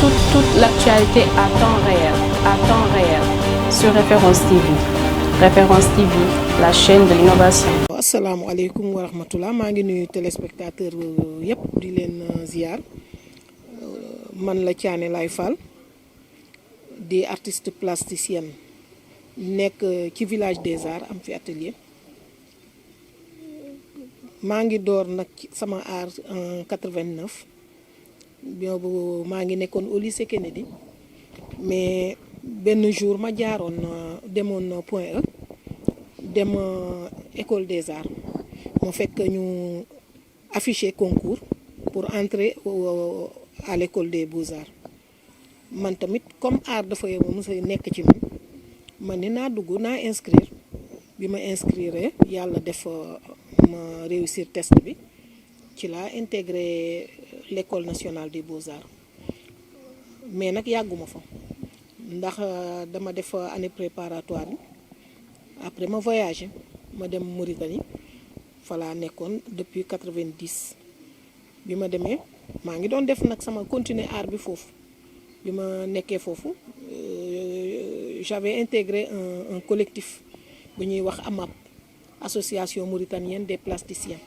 toute l'actualité à temps réel sur Référence TV. Référence TV, la chaîne de l'innovation. asalaamaaleykum wa rahmatullah maa ngi nuyu téléspectateur yëpp di leen ziar man la Thiané Laye Fall di artiste plasticienne nekk ci village des arts am fi atelier maa ngi door nag sama art en 89 boobu maa ngi nekkoon au lycée Kennedy mais benn jour ma jaaroon demoon Point E dem école des arts mu fekk ñu affiché concours pour entrer à l'école des beaux-arts man tamit comme art dafa mës a nekk ci man ni naa dugg naa inscrire bi ma inscrire yàlla def ma réussir test bi ci laa intégré l'école nationale des beaux-arts mais nag yàgguma fa ndax dama def année préparatoire bi après ma voyagé ma dem Mauritanie fa laa nekkoon depuis 90 bi ma demee maa ngi doon def nag sama continuer art bi foofu bi ma nekkee foofu j'avais intégré un collectif bu ñuy wax AMAP association mauritanienne des plasticiens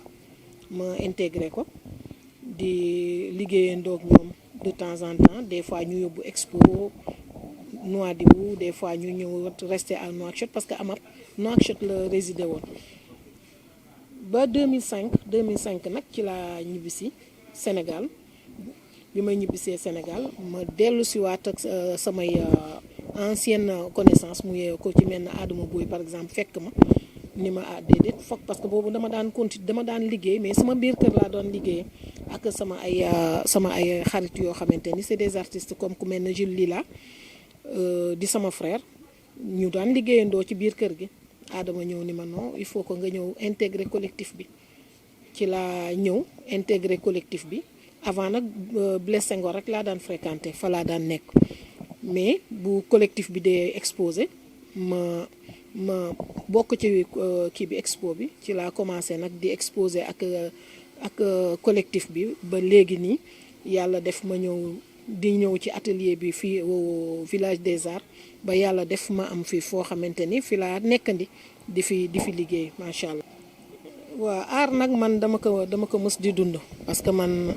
ma intégré ko di liggéeyandoo ak ñoom de temps en temps des fois ñu yóbbu expo Nouadhibou des fois ñu ñëw rester à Nouakchott parce que AMAP Nouakchott la résidé woon ba 2005 nag ci laa ñibbisi Sénégal bi may ñibbisee Sénégal ma dellu si waat ak samay ancienne connaissance mu yeewu ko ci mel ne Adama Boy par exemple fekk ma ni ma déedéet foog parce que boobu dama daan liggéey mais sama biir kër laa doon liggéey ak sama ay xarit yoo xamante ni c'est des artistes comme ku mel ne Jules Lila di sama frère ñu daan liggéeyandoo ci biir kër gi Adama ñëw ni ma non il faut que nga ñëw intégrer collectif bi ci laa ñëw intégrer collectif bi avant nag Blaise Senghor rek laa daan fréquenter fa laa daan nekk mais bu collectif bi dee exposé ma bokk ci kii bi expo bi ci laa commencé nag di exposé ak collectif bi ba léegi nii yàlla def ma ñëw ci atelier bi fii au village des arts ba yàlla def ma am fii foo xamante ni fi laa nekkandi di fi liggéey macha allah. waaw art nag man dama ko mës di dund parce que man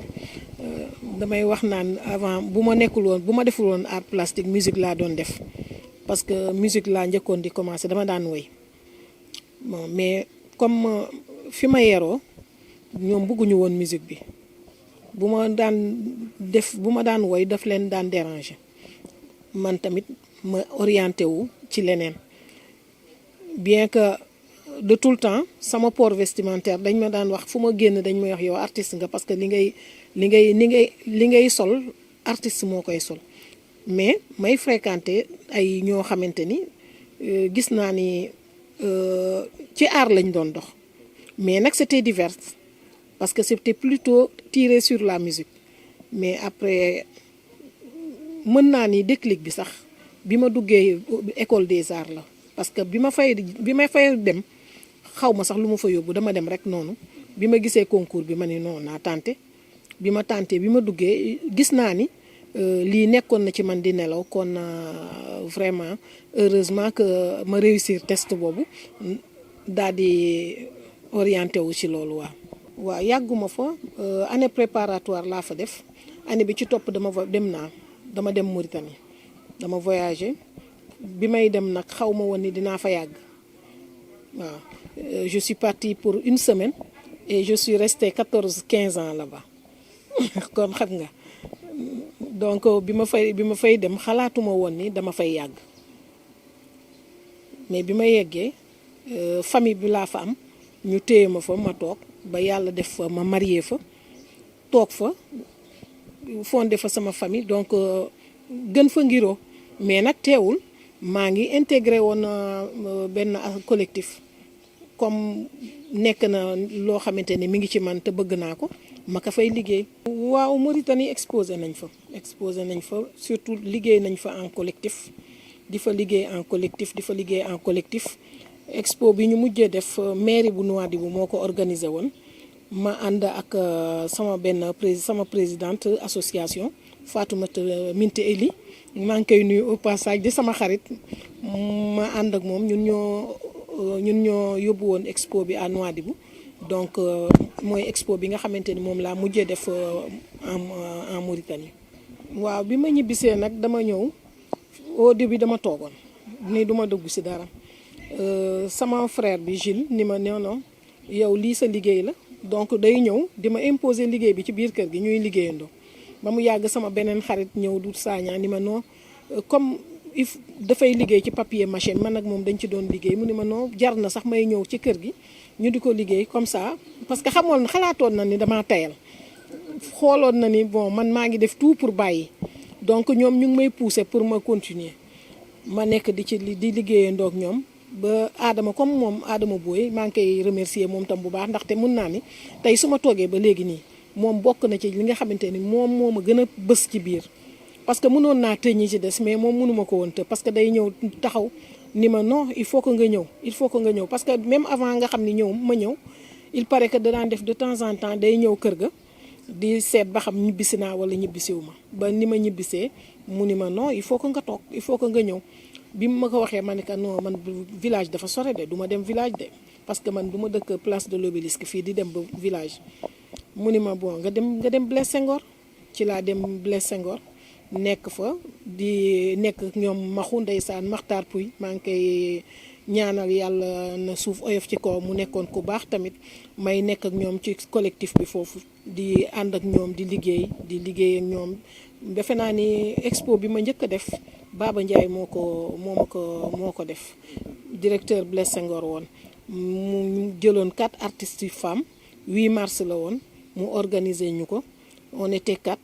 damay wax naan avant bu ma deful woon art plastique musique laa doon def parce que musique laa njëkkoon di commencer dama daan woy bon mais comme fi ma yeroo ñoom bëgguñu woon musique bi bu ma daan woy daf leen daan déranger man tamit ma orienté wu ci leneen bien que de tout le temps sama port vestimentaire dañ ma daan wax fu ma génn dañ may wax yow artiste nga parce que li ngay sol artiste moo koy sol mais may fréquenter ay ñoo xamante ni gis naa ni ci art lañ doon dox mais nag c'était divers parce que c'était plutôt tiré sur la musique mais après mën naa ni déclic bi sax bi ma duggee école des arts la parce que bi ma fay dem xaw ma sax lu ma fa yóbbu dama dem rek noonu bi ma gisee concours bi ma ni non naa tenté bi ma tenté bi ma duggee gis naa ni lii nekkoon na ci man di nelaw kon vraiment heureusement que ma réussir test boobu daal di orienté wu ci loolu waaw yàgguma fa année préparatoire laa fa def année bi ci topp dama dem Mauritanie dama voyagé bi may dem nag xaw ma woon ni dinaa fa yàgg waaw je suis partie pour une semaine et je suis restée 15 ans là-bas kon xam nga donc bi ma fay dem xalaatuma woon ni dama fay yàgg mais bi ma yeggee famille bi laa fa am ñu téye ma fa ma toog ba yàlla def fa ma marié fa toog fa fondé fa sama famille donc gën fa ngiroo mais nag teewul maa ngi intégré woon benn collectif comme nekk na loo xamante ne mi ngi ci man te bëgg naa ko ma ka fay liggéey. waaw Mauritanie exposé nañ fa surtout liggéey nañ fa en collectif di fa liggéey en collectif expo bi ñu mujjee def mairie bu Nouadhibou moo ko organisé woon ma ànd ak sama présidente association Fatoumata Minte Eli maa ngi koy nuyu au passage di sama xarit ma ànd ak moom ñun ñoo yóbbu woon expo bi à Nouadhibou donc mooy expo bi nga xamante ni moom laa mujjee def en Mauritanie. waaw bi ma ñibbisee nag dama ñëw au début dama toogoon ni duma dugg ci dara sama frère bi Gilles ni ma non yow lii sa liggéey la donc day ñëw di ma imposer liggéey bi ci biir kër gi ñuy liggéeyandoo ba mu yàgg sama beneen xarit ñëw du Sagna ni ma non comme dafay liggéey ci papier machine man ak moom dañ ci doon liggéey mu ni ma non jar na sax may ñëw ci kër gi ñu di ko liggéey comme ça parce que xalaatoon na ni damaa tayal xooloon na ni bon man maa ngi def tout pour bàyyi donc ñoom ñu ngi may pousser pour ma continuer ma nekk di liggéeyandoo ak ñoom ba Adama comme moom Adama Boye maa ngi koy remercier moom tam bu baax ndaxte mun naa ni tey su ma toogee ba léegi nii moom bokk na ci li nga xamante ni moom moo ma gën a bës ci biir parce que mënoon naa tëj ñi ci des mais moom mënuma ko woon të parce que day ñëw taxaw ni ma non il faut que nga ñëw parce que même avant nga xam ni ma ñëw il paraît que danaan def de temps en temps day ñëw kër ga di seet ba xam ñibbisi naa wala ñibbisiwu ma ba ni ma ñibbisee mu ni ma non il faut que nga toog il faut que nga ñëw bi ma ko waxee ma ne que non man village dafa sore de du ma dem village de parce que man du ma dëkk place de l'Obélisque fii di dem ba village mu ni ma bon nga dem Blaise Senghor ci laa dem Blaise Senghor nekk fa di nekk ak ñoom maxu ndeysaan Maxtaar Puy maa ngi koy ñaanal yàlla na suuf oyof ci kaw mu nekkoon ku baax tamit may nekk ak ñoom ci collectif bi foofu di ànd ak ñoom di liggéey ak ñoom defe naa ni expo bi ma njëkk a def Baba Ndiaye moo ko def directeur Blaise Senghor woon mu jëloon 4 artistes yu femmes 8 mars la woon mu organiser ñu ko on était 4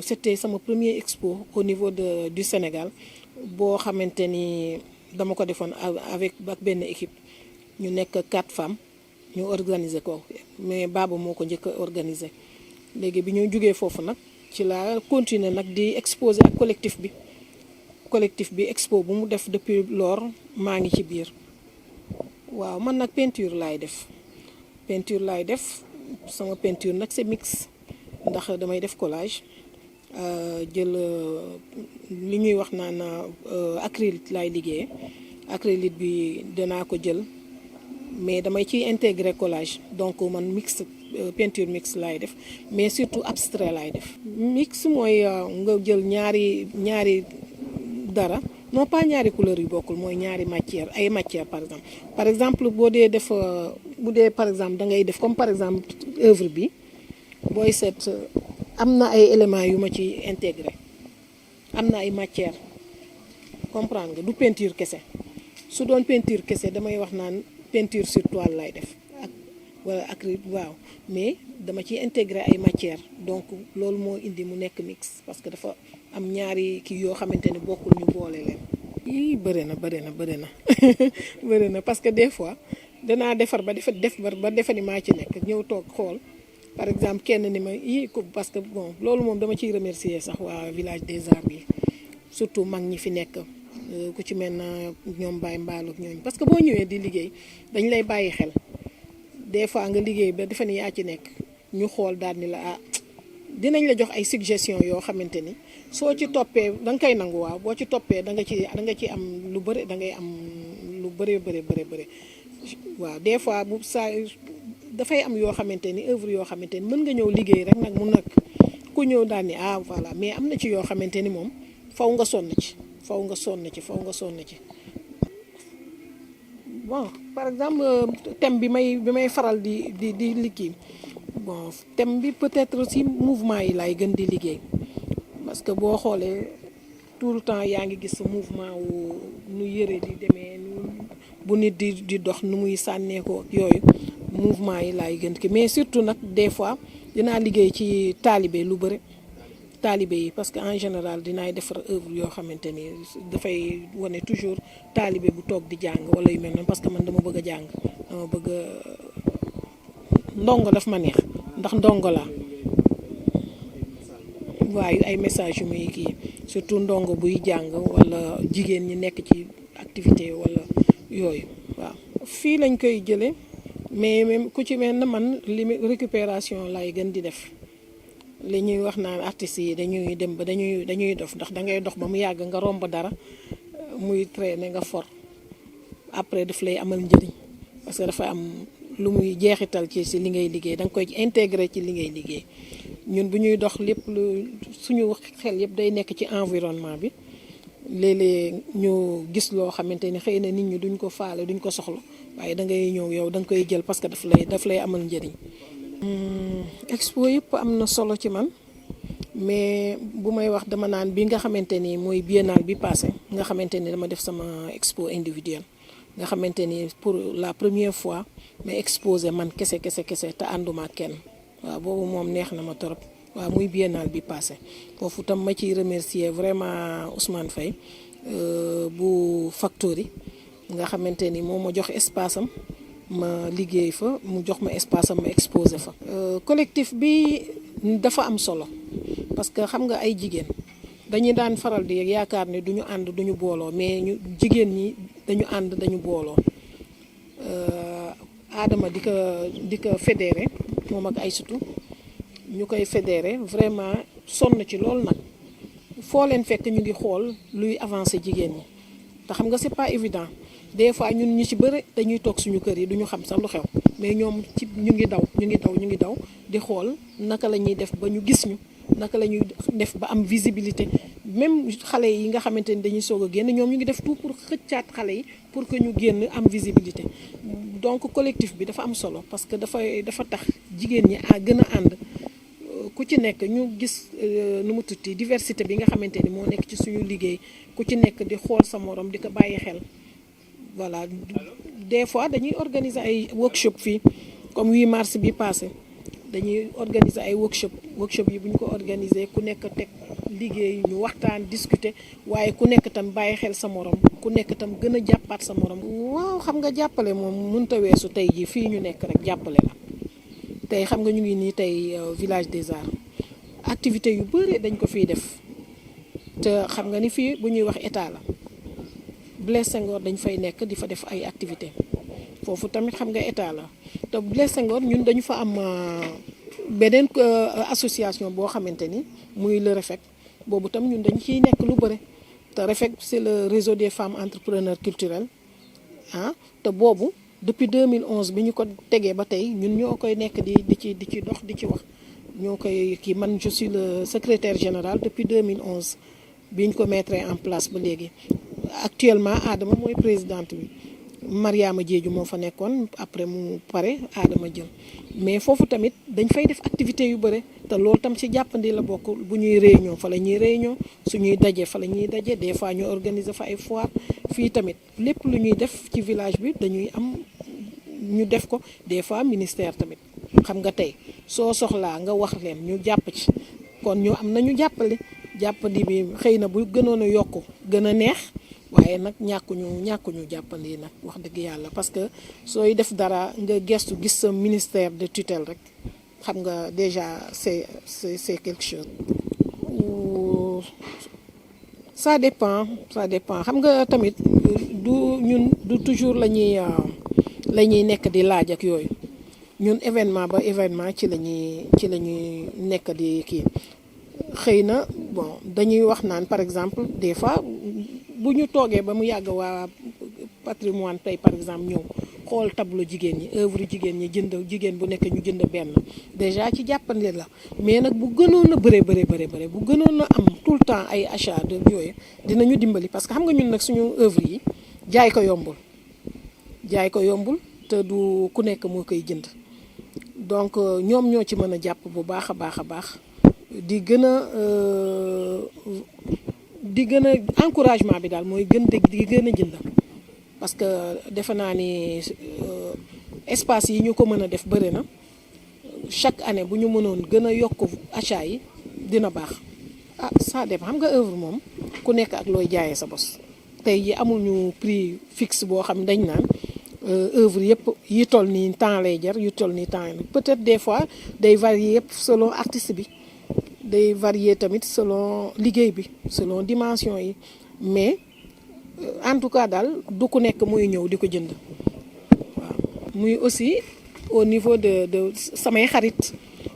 c'était sama premier expo au niveau du Sénégal boo xamante ni dama ko defoon ak benn équipe ñu nekk 4 femmes ñu organiser ko mais Baba moo ko njëkk a organiser léegi bi ñu jógee foofu nag ci la continuer nag di exposer ak collectif bi expo bu mu def depuis lors maa ngi ci biir waaw man nag peinture laay def sama peinture nag c'est mix ndax damay def collage jël li ñuy wax naan acrylique laay liggéey acrylique bi danaa ko jël mais damay ciy intégrer collage donc man mix peinture mix laay def mais surtout abstrait laay def. mix mooy nga jël ñaari dara non pas ñaari couleurs yu bokkul mooy ñaari matière par exemple boo dee def bu dee par exemple da ngay def comme par exemple œuvre bi booy seet am na ay éléments yu ma ci intégré am na ay matière comprendre nga du peinture kese su doon peinture kese damay wax naan peinture sur toile lay def ak wala acrylique waaw mais dama ciy intégré ay matière donc loolu moo indi mu nekk mix parce que dafa am ñaari kii yoo xamante ne bokkul ñu boole leen. yii bëri na bëri na parce que des fois danaa defar ba defe ni maa ci nekk ñëw toog xool par exemple kenn ni ma yii ko parce que bon loolu moom dama ciy remercier sax waa village des arts yi surtout mag ñi fi nekk ku ci mel na ñoom Baye Mballo ak ñooñu parce que boo ñëwee di liggéey dañ lay bàyyi xel des fois nga liggéey ba defe ni yaa ci nekk ñu xool daal ni la dinañ la jox ay suggestion yoo xamante ni soo ci toppee da nga koy nangu waaw boo ci toppee da nga ci am lu bëri da ngay am lu bëri waaw des fois bu saa dafay am yoo xamante ni œuvre yoo xamante ni mën nga ñëw liggéey rek nag mu nag ku ñëw daal ni voilà mais am na ci yoo xamante ni moom faw nga sonn ci bon par exemple thème bi may faral di liggéey bon thème bi peut-être aussi mouvement yi laay gën di liggéey parce que boo xoolee tout le temps yaa ngi gis mouvement wu nu yëre di demee bu nit di dox nu muy sànneekoo ak yooyu mouvement yi laay gën ki mais surtout nag des fois dinaa liggéey ci taalibe lu bëri taalibe yi parce que en général dinaay defar œuvre yoo xamante ni dafay wane toujours taalibe bu toog di jàng wala yu mel noonu parce que man dama bëgg a jàng dama bëgg ndongo daf ma neex ndax ndongo la waaye ay message yu muy kii surtout ndongo buy jàng wala jigéen ñi nekk ci activité wala yooyu waaw fii lañ koy jële mais même ku ci mel na man récupération lay gën di def li ñuy wax naan artistes yi dañuy dem ba dañuy dof ndax dangay dox ba mu yàgg nga romb dara muy traîner nga for après daf lay amal njëriñ parce que dafa am lu muy jeexital ci si li ngay liggéey da nga koy intégrer ci li ngay liggéey ñun bu ñuy dox lépp lu suñu xel yëpp day nekk ci environnement bi léeg-léeg ñu gis loo xamante ni xëy na nit ñi duñ ko faale duñ ko soxla waaye da ngay ñëw yow da nga koy jël parce que daf lay amal njëriñ. Expo yëpp am na solo ci man mais bu may wax dama naan bi nga xamante ni mooy biennale bi passé nga xamante ni dama def sama expo individuelle nga xamante ni pour la première fois ma exposé man kese te ànduma kenn waaw boobu moom neex na ma torop waaw muy biennale bi passé foofu tam ma ciy remercier vraiment Ousmane Faye bu Factory nga xamante ni moom ma jox espace am ma liggéey fa mu jox ma espace am ma exposé fa. Collectif bi dafa am solo parce que xam nga ay jigéen dañuy daan faral di yaakaar ne duñu ànd duñu booloo mais ñu jigéen ñi dañu ànd dañu booloo Adama di ko fédéré moom ak Aïssatou ñu koy fédéré vraiment sonn ci loolu nag foo leen fekk ñu ngi xool luy avancer jigéen ñi te xam nga c'est pas évident des fois ñun ñu ci bëri dañuy toog suñu kër yi duñu xam sax lu xew mais ñoom ci ñu ngi daw di xool naka la ñuy def ba ñu gis ñu naka la ñuy def ba am visibilité même xale yi nga xamante ni dañuy soog a génn ñoom ñu ngi def tout pour xëccaat xale yi pour que ñu génn am visibilité donc collectif bi dafa am solo parce que dafa tax jigéen ñi gën a ànd ku ci nekk ñu gis nu mu tuddati diversité bi nga xamante ni moo nekk ci suñu liggéey ku ci nekk di xool sa morom di ko bàyyi xel voilà des fois dañuy organiser ay workshop fii comme 8 mars bi passé dañuy organiser ay workshop yi bu ñu ko organiser ku nekk teg liggéey ñu waxtaan discuter waaye ku nekk tam bàyyi xel sa morom ku nekk tam gën a jàppaat sa morom. waaw xam nga jàppale moom mënut a weesu tey ji fii ñu nekk rek jàppale la tey xam nga ñu ngi nii tey village des arts activité yu bëri dañ ko fiy def te xam nga ni fii bu ñuy wax état la Blaise Senghor dañ fay nekk di fa def ay activité foofu tamit xam nga état la te Blaise Senghor ñun dañu fa am beneen association boo xamante ni muy le REFEC boobu tam ñun dañu ciy nekk lu bëri te REFEC c'est le réseau des femmes entrepreneurs culturelles te boobu depuis 2011 bi ñu ko tegee ba tey ñun ñoo koy nekk di ci dox di ci wax ñoo koy kii man je suis le secrétaire général depuis 2011 bi ñu ko mettre en place ba léegi actuellement Adama mooy présidente bi Mariama Diédhiou moo fa nekkoon après mu pare Adama jël mais foofu tamit dañ fay def activité yu bëre te loolu tam ci jàppandi la bokk bu ñuy réunion fa la ñuy réunion suñuy daje fa la ñuy daje des fois ñu organiser fa ay foire fii tamit lépp lu ñuy def ci village bi dañuy am ñu def ko des fois ministère tamit xam nga tey soo soxlaa nga wax leen ñu jàpp ci kon ñu am nañu jàppandi bi xëy na bu gënoon a yokku gën a neex waaye nag ñàkkuñu jàppandi nag wax dëgg yàlla parce que sooy def dara nga gestu gis sa ministère de tutelle rek xam nga déjà c'est quelque chose. Ça dépend xam nga tamit du toujours la ñuy nekk di laaj ak yooyu ñun événement ba événement ci la ñuy nekk di kii xëy na bon dañuy wax naan par exemple des fois bu ñu toogee ba mu yàgg waa patrimoine tey par exemple ñëw xool tableau jigéen ñi œuvre jigéen ñi jigéen bu nekk ñu jënd benn déjà ci jàppandi la mais nag bu gënoon a bëre bu gënoon a am tout le temps ay achat de yooyu dinañu dimbali parce que xam nga ñun nag suñu œuvre yi jaay ko yombul te du ku nekk moo koy jënd donc ñoom ñoo ci mën a jàpp bu baax a baax di gën a encouragement bi daal mooy di gën a jënd parce que defe naa ni espace yi ñu ko mën a def bëri na chaque année bu ñu mënoon gën a yokk achat yi dina baax ça dépend xam nga œuvre moom ku nekk ak looy jaayee sa bos tey yi amul ñu prix fixe boo xam dañ naan œuvre yëpp yi toll nii temps lay jar yu toll nii temps peut-être des fois day varier yëpp selon artiste bi day varier tamit selon liggéey bi selon dimension yi mais en tout cas daal du ku nekk muy ñëw di ko jënd waaw muy aussi au niveau de samay xarit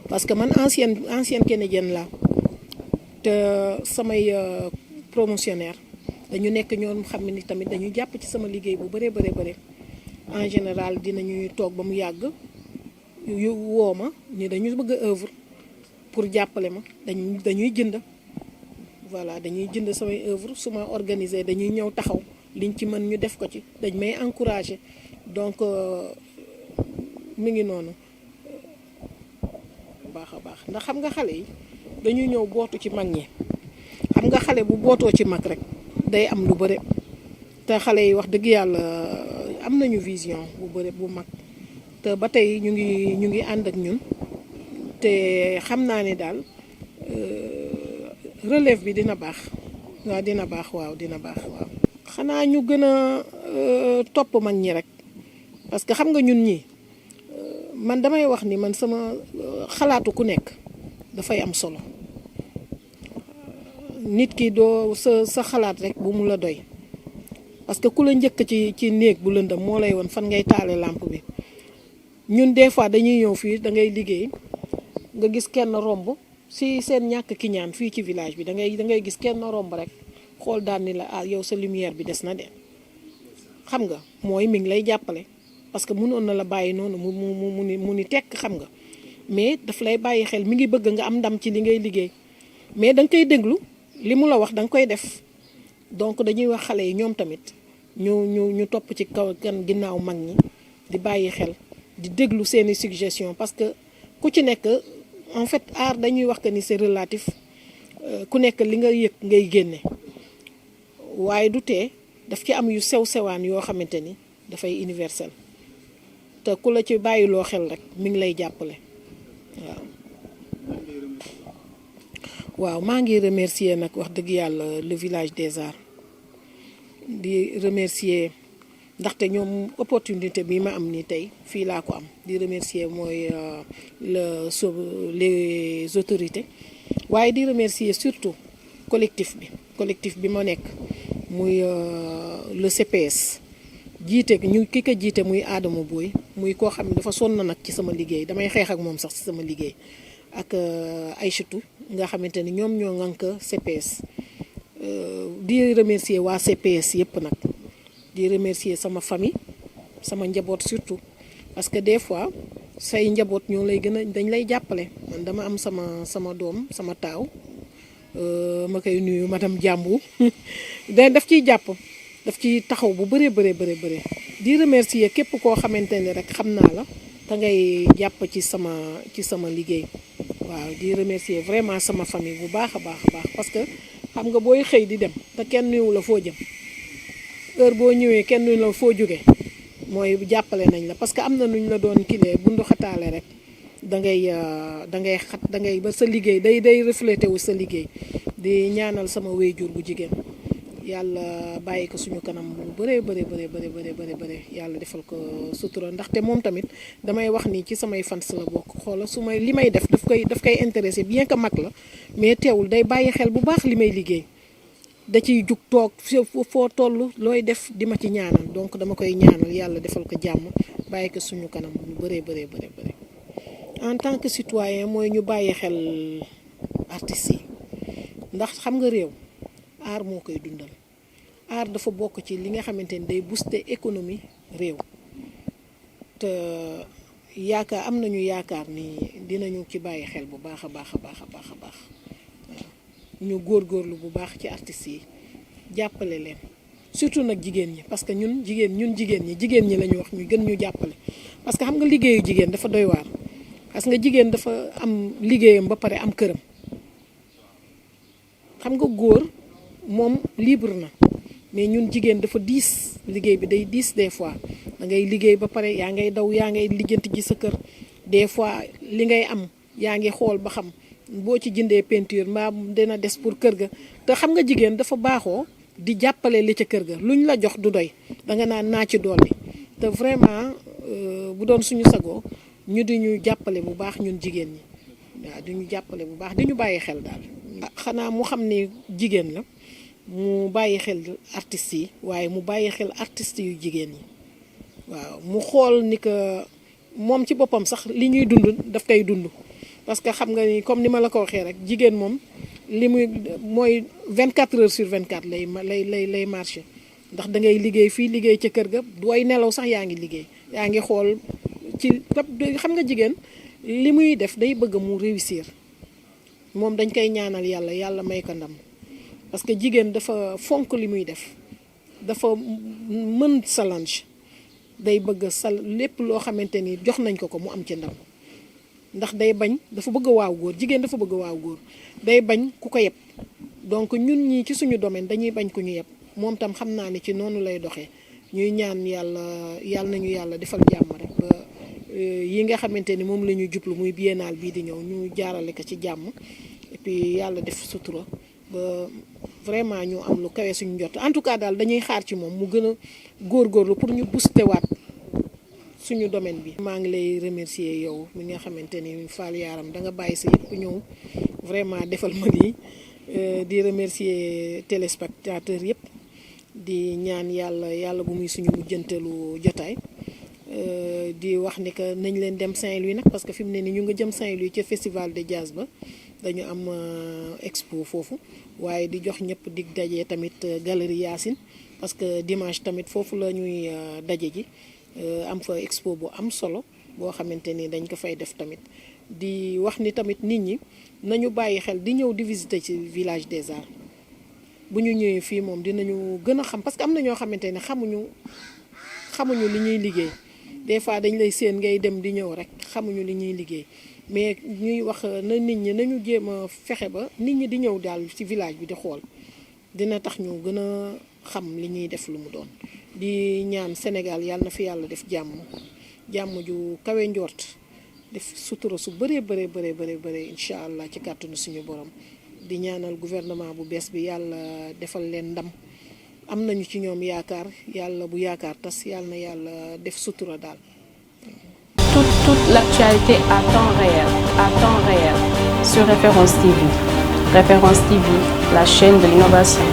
parce que man ancienne canadienne la te samay promotionnaire dañu nekk ñoom xam ni tamit dañu jàpp ci sama liggéey bu bëree bëri en général dinañuy toog ba mu yàgg yu woo ma ni dañu bëgg a œuvre pour jàppale ma dañuy jënd voilà dañuy jënd samay œuvre su ma organiser dañuy ñëw taxaw liñ ci mën ñu def ko ci dañ may encourager donc mi ngi noonu baax a baax ndax xam nga xale yi dañuy ñëw bootu ci mag ñi xam nga xale bu bootoo ci mag rek day am lu bëre te xale yi wax dëgg yàlla am nañu vision bu bëre bu mag te ba tey ñu ngi ànd ak ñun te xam naa ne daal relève bi dina baax waaw dina baax waaw xanaa ñu gën a topp mag ñi rek parce que xam nga ñun ñi man damay wax ni man sama xalaatu ku nekk dafay am solo nit ki doo sa xalaat rek bu mu la doy parce que ku la njëkk ci néeg bu lëndëm moo lay woon fan ngay taale lampe bi ñun des fois dañuy ñëw fii da ngay liggéey nga gis kenn romb si seen ñàkk ki ñaan fii ci village bi da ngay gis kenn romb rek xool daan ni la yow sa lumière bi des na de xam nga mooy mi ngi lay jàppale parce que mënoon na la bàyyi noonu mu ni tekk xam nga mais daf lay bàyyi xel mi ngi bëgg nga am ndam ci li ngay liggéey mais da nga koy déglu li mu la wax da nga koy def donc dañuy wax xale yi ñoom tamit ñu topp ci kaw kan ginnaaw mag ñi di bàyyi xel di déglu seeni suggestion parce que ku ci nekk en fait art dañuy wax que ni c'est relatif ku nekk li nga yëg ngay génne waaye du tee daf ci am yu sew-sewaan yoo xamante ni dafay universel te ku la ci bàyyiloo xel rek mi ngi lay jàppale waaw maa ngi remercier nag wax dëgg yàlla le village des arts di remercier ndaxte ñoom opportunité bi ma am ni tey fii laa ko am di remercier mooy les autorités waaye di remercier surtout collectif bi ma nekk muy le CPS jiite ki ko jiite muy Adama Boy muy koo xam ne dafa sonn nag ci sama liggéey damay xeex ak moom sax ci sama liggéey ak Aïchatou nga xamante ni ñoom ñoo ŋànk CPS di remercier waa CPS yëpp nag di remercier sama famille sama njaboot surtout parce que des fois say njaboot ñoo lay dañ lay jàppale man dama am sama doom sama taaw ma koy nuyu madame Diambou daf ciy jàpp daf ci taxaw bu bëree di remercier képp koo xamante ni rek xam naa la te ngay jàpp ci sama liggéey waaw di remercier vraiment sama famille bu baax a baax parce que xam nga booy xëy di dem te kenn nuyu la foo jëm heure boo ñëwee kenn nuyu la foo jóge mooy jàppale nañ la parce que am na nuñ la doon kilee bundu xataale rek da ngay ba sa liggéey day reflété wu sa liggéey di ñaanal sama wéyjur bu jigéen yàlla bàyyi ko suñu kanam bu bëree bëri yàlla defal ko sutura ndaxte moom tamit damay wax ni ci samay fans la bokk xoola li may def daf koy intéressé bien que mag la mais teewul day bàyyi xel bu baax li may liggéey da ciy jug toog foo toll looy def di ma ci ñaanal donc dama koy ñaanal yàlla defal ko jàmm bàyyi ko suñu kanam bu bëree bëri en tant que citoyen mooy ñu bàyyi xel artistes yi ndax xam nga réew art moo koy dundal art dafa bokk ci li nga xamante ni day booster économie réew te am nañu yaakaar ni dinañu ci bàyyi xel bu baax a baax waaw ñu góorgóorlu bu baax ci artistes yi jàppale leen surtout nag jigéen ñi parce que ñun jigéen ñi la ñu wax ñu gën ñu jàppale parce que xam nga liggéeyu jigéen dafa doy waar parce que jigéen dafa am liggéeyam ba pare am këram xam nga góor moom libre na mais ñun jigéen dafa diis liggéey bi day diis des fois da ngay liggéey ba pare yaa ngay daw yaa ngay lijjanti ji sa kër des fois li ngay am yaa ngi xool ba xam boo ci jëndee peinture mbaa dina des pour kër ga te xam nga jigéen dafa baaxoo di jàppale li ca kër ga luñ la jox du doy danga naan naa ci dolli te vraiment bu doon suñu sagoo ñu di ñu jàppale bu baax ñun jigéen ñi waaw di ñu jàppale bu baax di ñu bàyyi xel daal. xanaa mu xam ni jigéen la mu bàyyi xel artistes yi waaye mu bàyyi xel artistes yu jigéen ñi waaw mu xool ni que moom ci boppam sax li ñuy dund daf koy dund parce que xam nga ni comme ni ma la ko waxee rek jigéen moom li muy mooy 24 heures sur 24 lay marché ndax da ngay liggéey fii liggéey ca kër ga dooy nelaw sax yaa ngi liggéey yaa ngi xool ci xam nga jigéen li muy def day bëgg mu réussir moom dañ koy ñaanal yàlla yàlla may ko ndam parce que jigéen dafa fonk li muy def dafa mën challenge day bëgg lépp loo xamante ni jox nañ ko mu am ci ndam ndax day bañ dafa bëgg waaw góor jigéen dafa bëgg waaw góor day bañ ku ko yeb donc ñun ñii ci suñu domaine dañuy bañ ku ñu yeb moom tam xam naa ni ci noonu lay doxee ñuy ñaan yàlla nañu yàlla defal jàmm rek ba yi nga xamante ni moom la ñuy jublu muy biennale bii di ñëw ñu jaarale ko ci jàmm et puis yàlla def sutura ba vraiment ñu am lu kawe suñu jot en tout cas daal dañuy xaar ci moom mu gën a góorgóorlu pour ñu booster waat suñu domaine bi. maa ngi lay remercier yow mi nga xamante ni Fall Yaram da nga bàyyi sa yëpp ñëw vraiment defal ma lii di remercier téléspectateurs yëpp di ñaan yàlla bu muy suñu mujjantelu jotaay di wax ni que nañ leen dem Saint-Louis nag parce que fi mu ne ni ñu nga jëm Saint-Louis ca festival de jazz ba dañu am expo foofu waaye di jox ñëpp dig daje tamit galerie Yacine parce que dimanche tamit foofu la ñuy daje ji am fa expo bu am solo boo xamante ni dañ ko fay def tamit di wax ni tamit nit ñi nañu bàyyi xel di ñëw di visiter ci village des arts bu ñu ñëwee fii moom dinañu gën a xam parce que am na ñoo xamante ni xamuñu li ñuy liggéey des fois dañ lay séen ngay dem di ñëw rek xamuñu li ñuy liggéey mais ñuy wax na nit ñi nañu jéem a fexe ba nit ñi di ñëw daal ci village bi di xool dina tax ñu gën a xam li ñuy def lu mu doon di ñaan Sénégal yàlla na fi yàlla def jàmm ju kawe njort def sutura su bëree bëree incha allah ci kàttanu suñu borom di ñaanal gouvernement bu bees bi yàlla defal leen ndam am nañu ci ñoom yaakaar yàlla bu yaakaar tas yàlla na yàlla def sutura daal. Toute l'actualité à temps réel sur Référence TV. Référence TV, la chaîne de l'innovation.